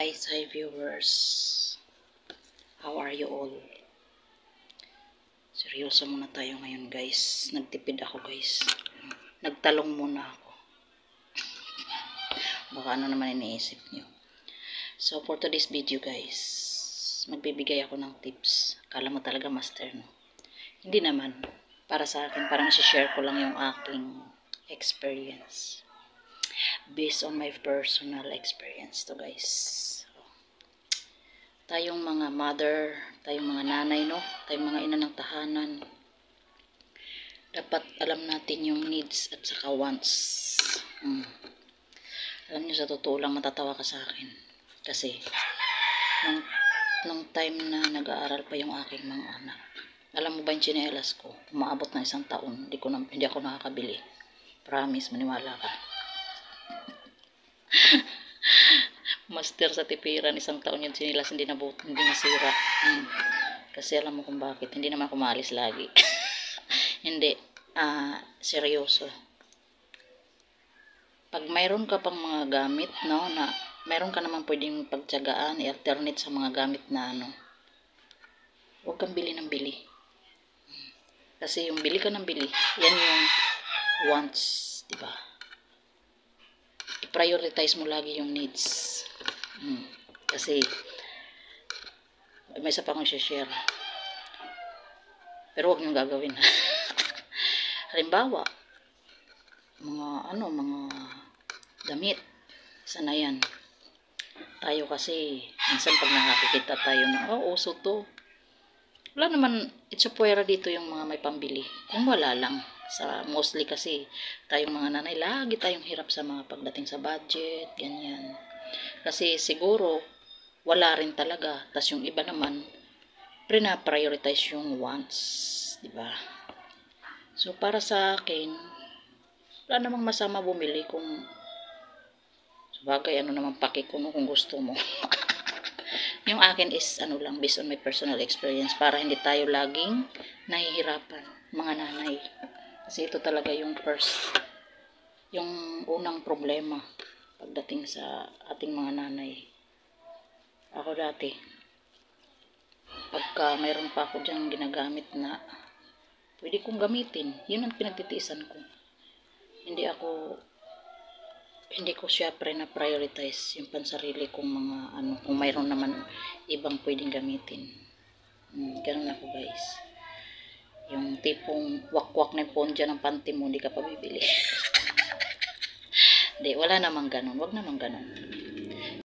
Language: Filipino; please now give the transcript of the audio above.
Guys, hi viewers. How are you all? Seryoso muna tayo ngayon guys. Nagtipid ako guys. Nagtalong muna ako. Baka ano naman iniisip nyo. So for today's video guys, magbibigay ako ng tips. Akala mo talaga master no? Hindi naman. Para sa akin, parang isi-share ko lang yung aking experience. Based on my personal experience to guys. Tayong mga mother, tayong mga nanay, no? Tayong mga ina ng tahanan. Dapat alam natin yung needs at saka wants. Alam nyo, sa totoo lang matatawa ka sa akin. Kasi, nung time na nag-aaral pa yung aking mga anak, alam mo ba yung tsinelas ko? Umaabot na 1 taon, hindi ako nakakabili. Promise, maniwala ka. Master sa tipiran, 1 taon yung sinilas, hindi nasira. Kasi alam mo kung bakit, hindi naman ako maalis lagi. Hindi, seryoso. Pag mayroon ka pang mga gamit, no, na mayroon ka naman pwedeng pagtyagaan, i-alternate sa mga gamit na huwag kang bili ng bili. Kasi yung bili ka ng bili, yan yung wants, diba? I-prioritize mo lagi yung needs. Kasi may isa pa akong share, pero huwag niyong gagawin. Halimbawa, mga damit, sana yan. Tayo kasi minsan pag nakakikita tayo na uso to, wala naman, it's a puwera dito yung mga may pambili. Kung wala lang, mostly kasi tayong mga nanay, lagi tayong hirap sa mga pagdating sa budget, ganyan. Kasi siguro wala rin talaga. Tas yung iba naman prioritize yung wants, di ba? So para sa akin, wala namang masama bumili kung sabagay naman paki ko kung gusto mo. Yung akin is lang, based on my personal experience, para hindi tayo laging nahihirapan, mga nanay. Kasi ito talaga yung yung unang problema pagdating sa ating mga nanay. Ako dati, pagka mayroon pa ako dyang ginagamit na pwede kong gamitin, yun ang pinagtitiisan ko. Hindi ko siya na-prioritize yung pansarili kong mga kung mayroon naman ibang pwedeng gamitin. Ganun ako guys. Yung tipong wakwak na yung pondya ng panty mo, hindi ka pa bibili. Hindi, wala namang ganun. Wag namang ganun.